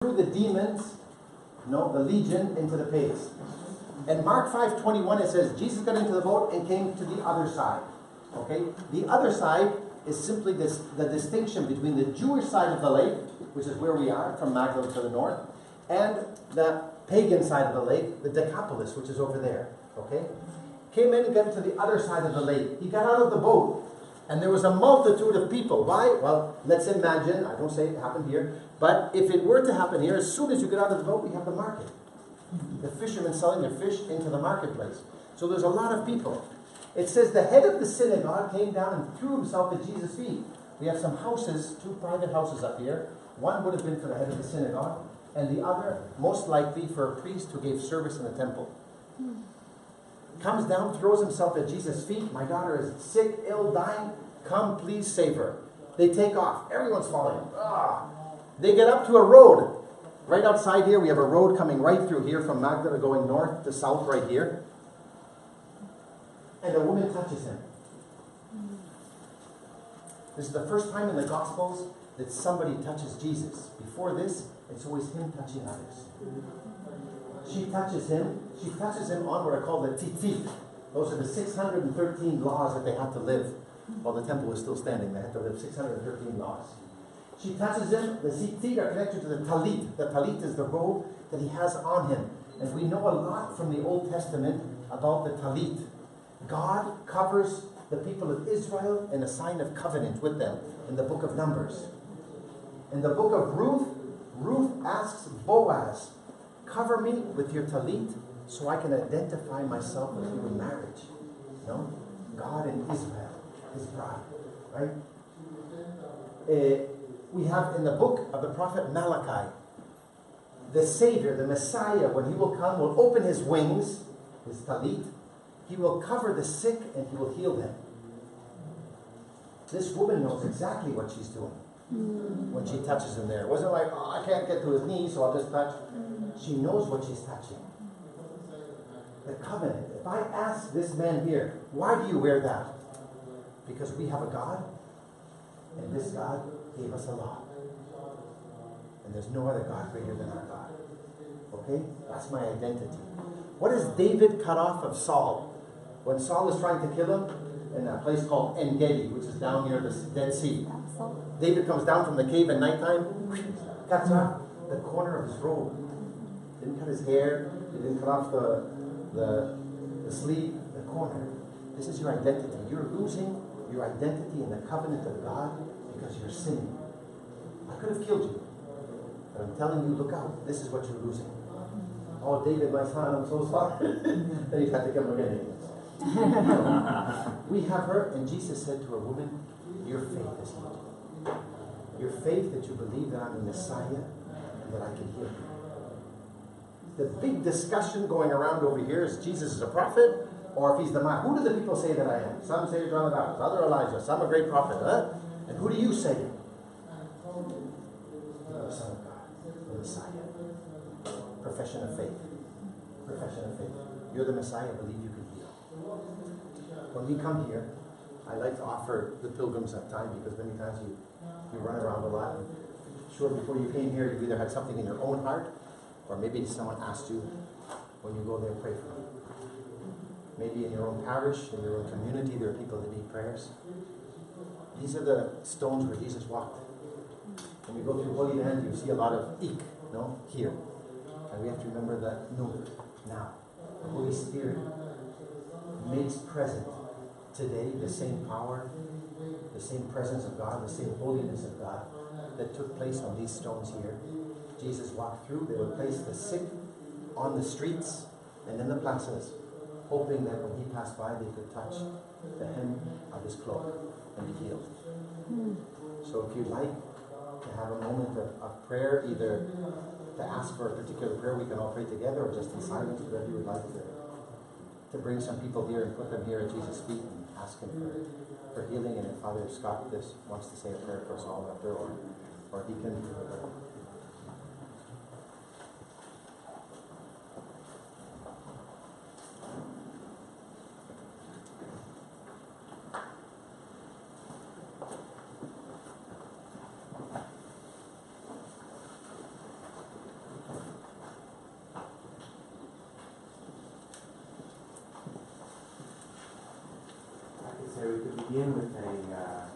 threw the demons, the legion, into the pigs. In Mark 5:21 it says, Jesus got into the boat and came to the other side. Okay? The other side is simply the distinction between the Jewish side of the lake, which is where we are, from Magdala to the north, and the pagan side of the lake, the Decapolis, which is over there. Okay? Came in and got to the other side of the lake. He got out of the boat, and there was a multitude of people. Why? Well, let's imagine, I don't say it happened here, but if it were to happen here, as soon as you get out of the boat, we have the market. The fishermen selling their fish into the marketplace. So there's a lot of people. It says the head of the synagogue came down and threw himself at Jesus' feet. We have some houses, 2 private houses up here. One would have been for the head of the synagogue, and the other, most likely, for a priest who gave service in the temple. Comes down, throws himself at Jesus' feet. My daughter is sick, ill, dying. Come, please save her. They take off. Everyone's falling. They get up to a road. Right outside here, we have a road coming right through here from Magdala going north to south right here. And a woman touches him. This is the first time in the Gospels that somebody touches Jesus. Before this, it's always him touching others. She touches him. She touches him on what are called the tzitzit. Those are the 613 laws that they have to live while the temple was still standing. They had to live 613 laws. She touches him. The tzitzit are connected to the talit. The talit is the robe that he has on him. And we know a lot from the Old Testament about the talit. God covers the people of Israel in a sign of covenant with them in the book of Numbers. In the book of Ruth, Ruth asks Boaz, cover me with your talit so I can identify myself with you in marriage. God and Israel, his bride. Right? We have in the book of the prophet Malachi, the Savior, the Messiah, when he will come, will open his wings, his talit. He will cover the sick and he will heal them. This woman knows exactly what she's doing when she touches him there. It wasn't like, I can't get to his knees, so I'll just touch. She knows what she's touching. The covenant. If I ask this man here, why do you wear that? Because we have a God, and this God gave us a law. And there's no other God greater than our God. Okay? That's my identity. What does David cut off of Saul? When Saul is trying to kill him in a place called En-Gedi, which is down near the Dead Sea. David comes down from the cave at nighttime, cuts off the corner of his robe. Didn't cut his hair, he didn't cut off the sleeve, the corner. This is your identity. You're losing your identity in the covenant of God because you're sinning. I could have killed you, but I'm telling you, look out. This is what you're losing. Oh, David, my son, I'm so sorry. Then he's had to come again. We have her, and Jesus said to her, woman, your faith is healed. Your faith that you believe that I'm the Messiah and that I can heal you. The big discussion going around over here is Jesus is a prophet or if he's the man. Who do the people say that I am? Some say John the Baptist, other Elijah, some a great prophet. And who do you say? You're the Son of God, the Messiah. Profession of faith. Profession of faith. You're the Messiah, believe you can heal. When we come here, I like to offer the pilgrims that time because many times you run around a lot. And sure, before you came here, you either had something in your own heart or maybe someone asked you when you go there, pray for them. Maybe in your own parish, in your own community, there are people that need prayers. These are the stones where Jesus walked. When you go through Holy Land, you see a lot of ik, here. And we have to remember that now. The Holy Spirit makes present today the same power, the same presence of God, the same holiness of God that took place on these stones here. Jesus walked through. They would place the sick on the streets and in the plazas, hoping that when he passed by, they could touch the hem of his cloak and be healed. So if you'd like to have a moment of prayer, either to ask for a particular prayer, we can all pray together, or just in silence, whatever you would like to bring some people here and put them here at Jesus' feet and ask him for healing. And if Father Scott wants to say a prayer for us all after, or he can. begin with a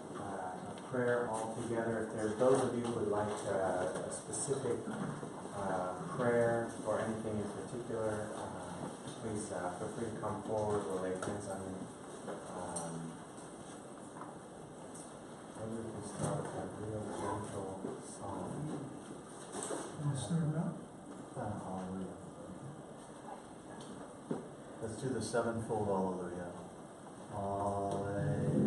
prayer all together. If there's those of you who would like a specific prayer or anything in particular, please feel free to come forward or lay hands on me. Maybe we can start with a real gentle song. Want to start now? Hallelujah. Let's do the sevenfold hallelujah. Hallelujah.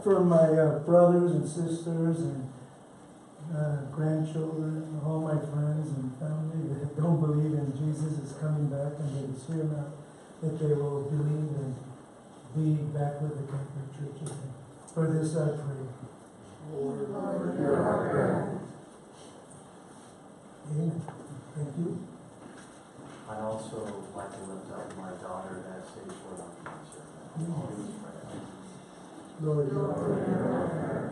For my brothers and sisters and grandchildren, all my friends and family that don't believe in Jesus is coming back and that is here now, that they will believe and be back with the Catholic Church. For this I pray. Lord, hear our prayer. Amen. Thank you. I'd also like to lift up my daughter that stage 4 lung cancer. Please pray. Lord, hear our prayer.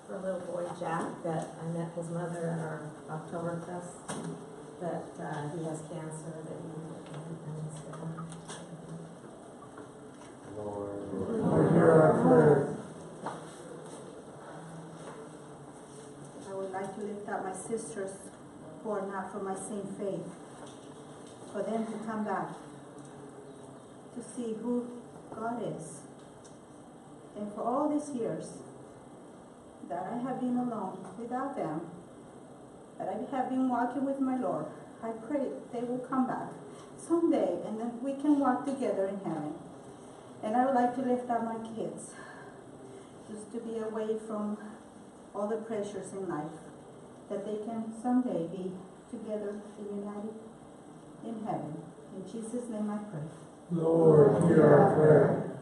For little boy Jack, that I met his mother at our Oktoberfest, that he has cancer, that he and he's gone. Lord, hear our prayer. I would like to lift up my sisters who are not from my same faith, for them to come back, to see who God is. And for all these years that I have been alone without them, that I have been walking with my Lord, I pray they will come back someday and then we can walk together in heaven. And I would like to lift up my kids, just to be away from all the pressures in life, that they can someday be together and united in heaven. In Jesus' name I pray. Lord, hear our prayer.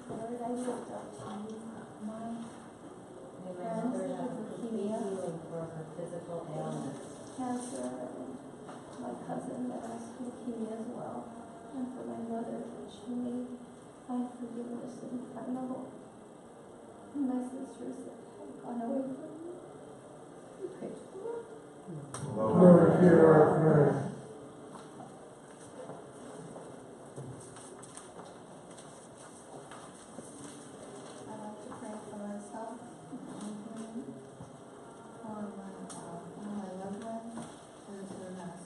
Lord, I lift up to you my friends with leukemia, Healing for her physical ailments. cancer, and my cousin that has leukemia as well, and for my mother that she may find forgiveness and find a hope, and my sisters that have gone away from me. We pray to the Lord. Lord, hear our prayer. I'd like to pray for myself, for my loved ones, and for us,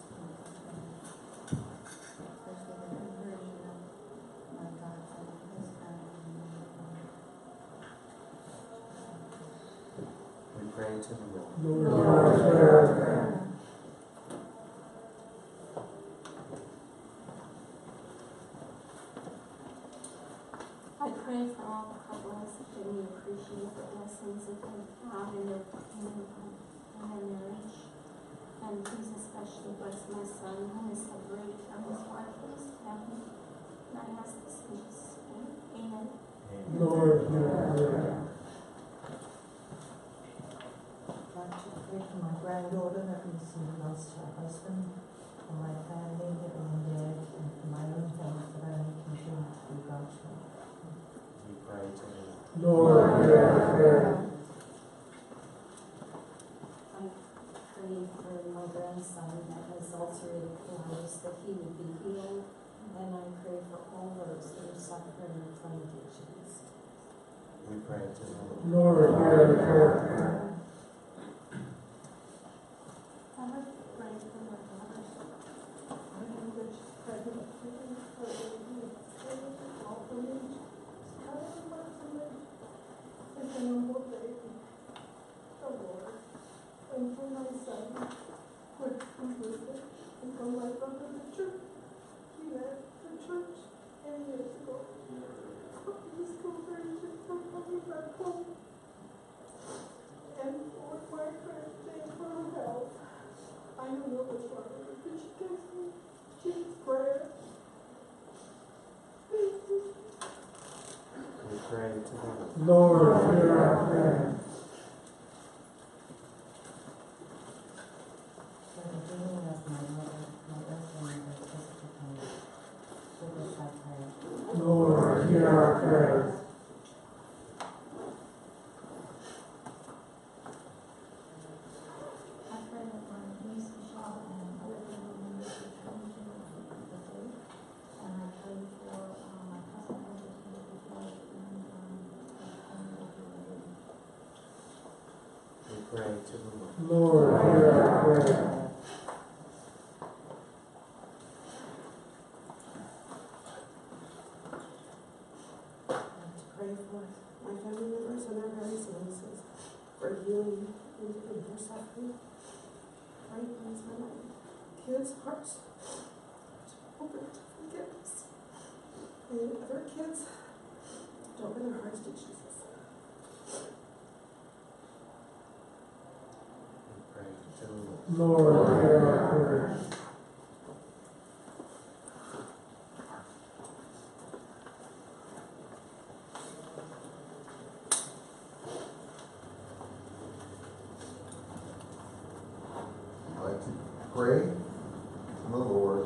especially the conversion of my godson and his family. We pray to the Lord. Lord, hear our prayer. I pray for all couples that they may appreciate the blessings that they have in their marriage. And please especially bless my son who is separated from his wife and his family. And I ask this in Jesus' name. Amen. Lord, hear our prayer. I'd like to pray for my granddaughter that recently lost her husband, for my family, living and dead, and for my own health, that I may continue to do God's will. We pray to the Lord. Lord, hear our prayer. I pray for my grandson that has ulcerative colitis, that he would be healed. And I pray for all those that are suffering from addictions. We pray to the Lord. Lord, hear our prayer. I have to pray for my daughter. I know that she's pregnant for the orphanage. It's a noble baby. The Lord. And for my son, which was with it. And for my brother, the church. He left the church. days ago from the celebration from coming back home. And with my friend praying for her health. I don't know what's wrong with her, but she texts me. She needs prayer. We pray to the Lord, hear our prayer. For the healing of my mother, my earthly mother, physical pain, for this I pray. Lord, hear our prayer. I pray that my niece Michelle and other family members return to the faith. And I pray for my cousin Edward who will be healed and will be ready. We pray to the Lord. Lord, hear our prayer. Pray for my family members and their various illnesses, for healing in their suffering. Pray please for my kids' hearts to open to forgiveness. And other kids to open their hearts to Jesus. We pray to the Lord. Lord, hear our prayer. I'd like to pray to the Lord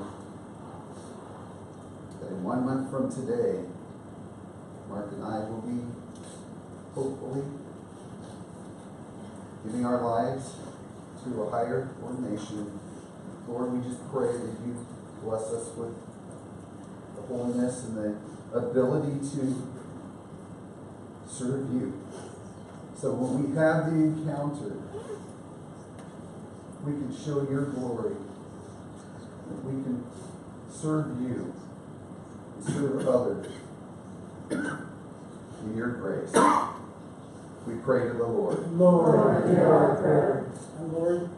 that in 1 month from today, Mark and I will be hopefully giving our lives to a higher ordination. Lord, we just pray that you bless us with the holiness and the ability to serve you. So when we have the encounter, we can show your glory. That we can serve you, serve others in your grace. We pray to the Lord. Lord, hear our prayer. And Lord,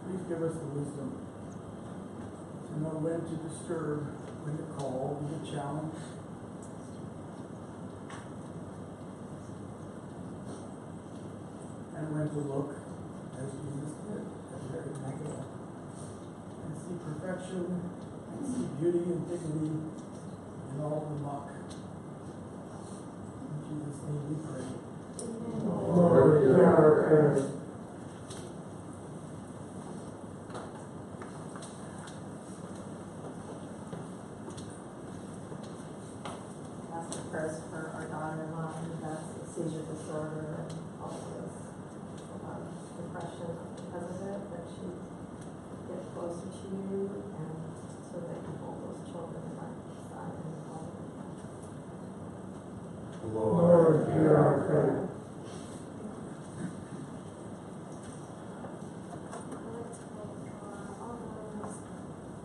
please give us the wisdom to know when to disturb, when to call, when to challenge. And when to look, as Jesus did at Mary Magdala, and see perfection, and see beauty and dignity in all the muck. In Jesus' name we pray. Lord, hear our prayer. Ask for prayers for our daughter-in-law who has a seizure disorder and also depression because of it, that she get closer to you and so that you hold those children in our side and all of them. Lord, hear our prayer. I'd like to pray for all those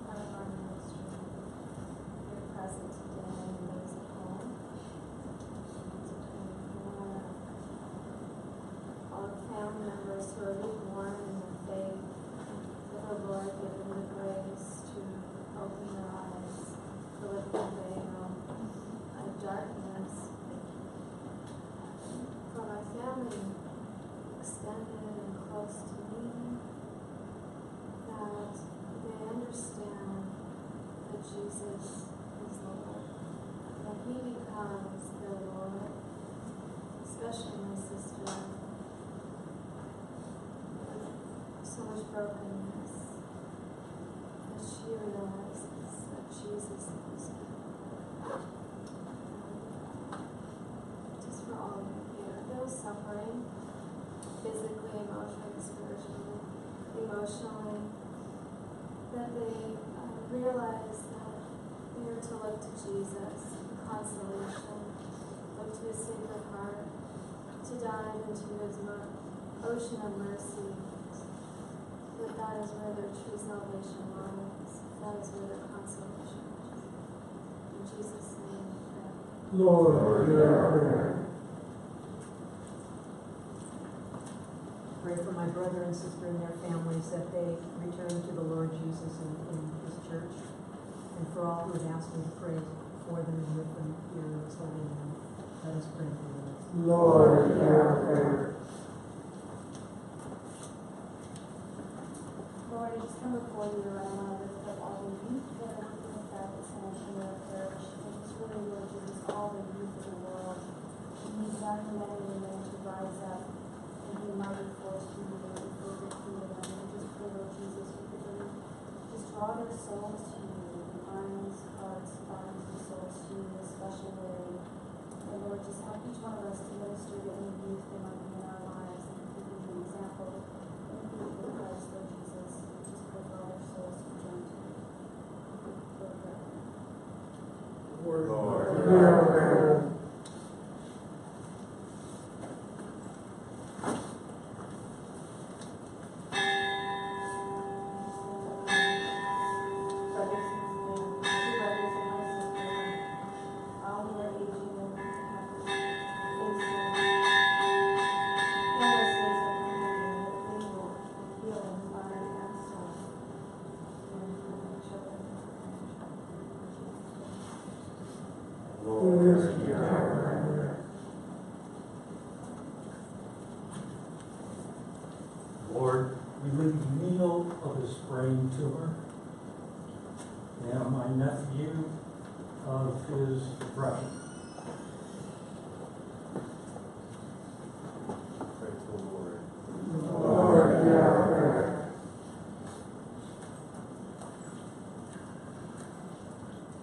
part of our ministry who are present today and those at home. To pray for all the family members who are lukewarm in their faith, that the Lord give them the grace to open their eyes, to lift the veil of darkness. For my family, extended and close to me, that they understand that Jesus is Lord, that He becomes their Lord, especially my sister, with so much brokenness, that she realizes that Jesus loves her. Just for all of you here, those suffering, physically, emotionally, spiritually, emotionally, that they realize that they are to look to Jesus, consolation, look to His Sacred Heart, to dive into His ocean of mercy, that is where their true salvation lies, that is where their consolation is. In Jesus' name, we pray. Lord, hear our prayer. Pray for my brother and sister and their families that they return to the Lord Jesus in His church. and for all who have asked me to pray for them and with them here in this holy name. Let us pray for them. Lord, hear our prayer. Lord, I just come before you and I want to lift up all the youth that are with that extension of the parish. And just really, Lord Jesus, all the youth of the world. We need young men and women to rise up and be mighty force to you and build the kingdom. And we just pray, Lord Jesus, you could really just draw their souls to you, their minds, hearts, bodies, and souls to you in a special way. And Lord, just help each one of us to minister to any youth that might be in our lives and to be an example in the youth of Christ, Lord Jesus. Just pray for all their souls to join to you. Lord, hear our prayer. Lord, we leave Neil of his brain tumor and my nephew of his depression. Pray to the Lord. Lord, hear our prayer.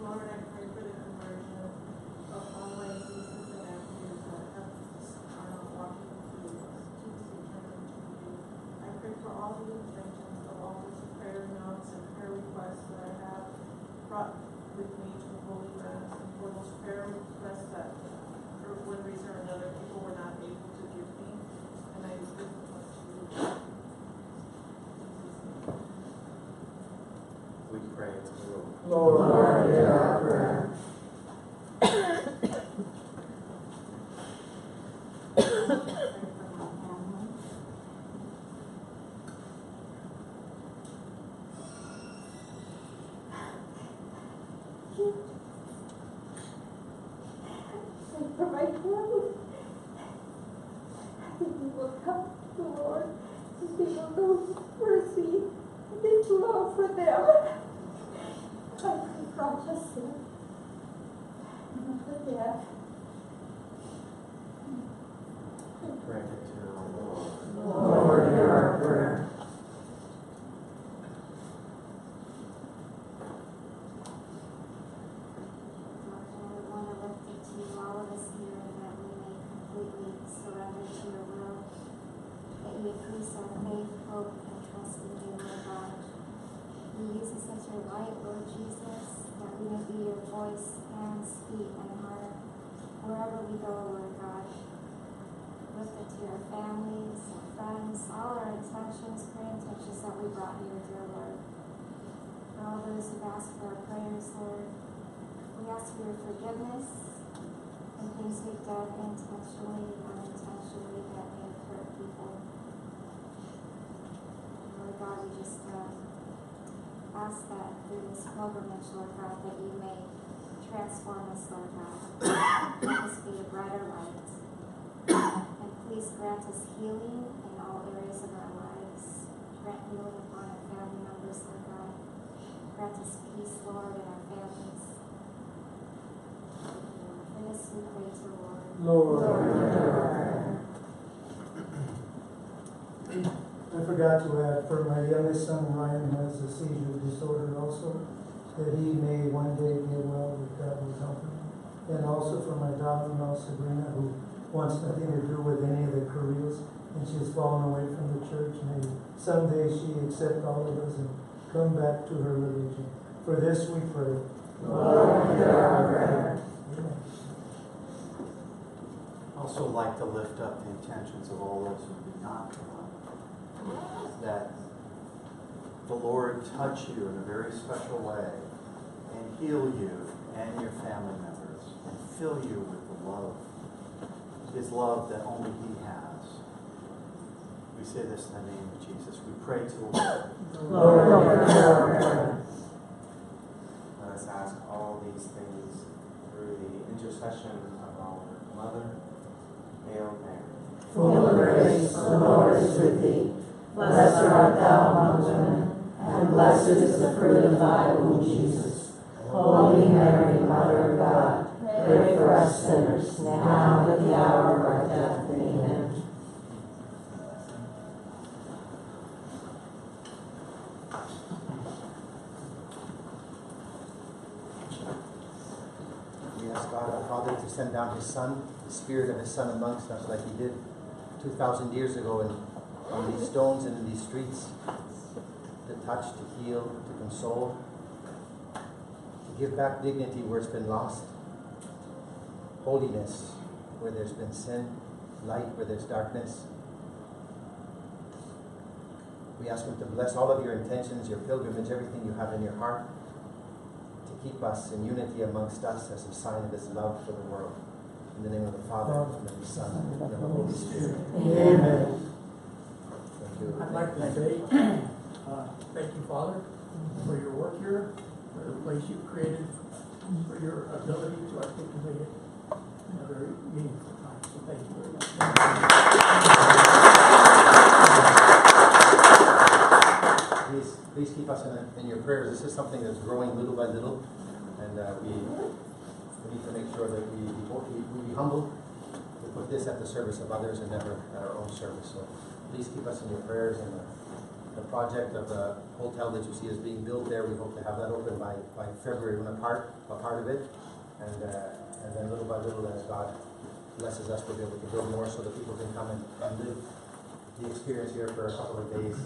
Lord, I pray for the conversion of all my nieces and nephews that are not walking with you. Jesus, we turn them to you. I pray for all the intentions of all these prayer notes and prayer requests that I have brought with me to the Holy Mass, and for those prayer requests that, for one reason or another, people were not able to give me, and I just lift them up to you. We pray to the Lord. Lord, hear our prayer. For my family, that we will come to the Lord, and we will know mercy and His love for them. I pray for all justice and for death. Pray to the Lord. Lord, hear our prayer. Lord, we want to lift it to you, all of us here, that we may completely surrender to your will, that you increase our faith, hope, and trust in you, Lord God. You use us as your light, Lord Jesus, that we may be your voice, hands, feet, and heart, wherever we go, Lord God. Lift it to our families, our friends, all our intentions, prayer intentions that we brought here, dear Lord. For all those who've asked for our prayers, Lord, we ask for your forgiveness and things we've done intentionally, unintentionally, that may have hurt people. Lord God, we just ask that through this pilgrimage, Lord God, that you may transform us, Lord God. Let us be a brighter light. And please grant us healing in all areas of our lives. Grant healing upon our family members, Lord God. Grant us peace, Lord, in our families. For this we pray to the Lord. Lord, hear our prayer. I forgot to add, for my youngest son, Ryan, has a seizure disorder also, that he may one day get well, with God will help him. And also for my daughter-in-law, Sabrina, who wants nothing to do with any of the careers, and she's fallen away from the church. May someday she accept all of us and come back to her religion. For this we pray. Lord, hear our prayer. Amen. Also like to lift up the intentions of all those who do not come, that the Lord touch you in a very special way and heal you and your family members and fill you with the love, His love that only He has. We say this in the name of Jesus. We pray to the Lord. Lord, hear our prayer. Let us these things through the intercession of our Mother, Hail Mary. Full of grace, the Lord is with thee. Blessed art thou among women, and blessed is the fruit of thy womb, Jesus. Holy Mary, Mother of God, pray for us sinners, now and at the hour of our death. Amen. We ask God our Father to send down His Son, the Spirit of His Son amongst us like He did 2,000 years ago on these stones and in these streets, to touch, to heal, to console, to give back dignity where it's been lost, holiness where there's been sin, light where there's darkness. We ask Him to bless all of your intentions, your pilgrimage, everything you have in your heart, to keep us in unity amongst us as a sign of His love for the world. In the name of the Father, and of the Son, and of the Holy Spirit. Amen. Thank you. I'd like to say, thank you, Father, for your work here, for the place you've created, for your ability to articulate it in a very meaningful time. So thank you very much. Please keep us in your prayers. This is something that's growing little by little, and we need to make sure that we be humble to put this at the service of others and never at our own service. So please keep us in your prayers. And the project of the hotel that you see is being built there, we hope to have that open by February, when a part of it, and then little by little, as God blesses us, we'll be able to build more so that people can come and live the experience here for a couple of days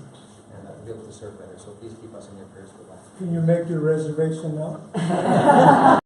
and be able to serve better. So please keep us in your prayers for that. Can you make your reservation now?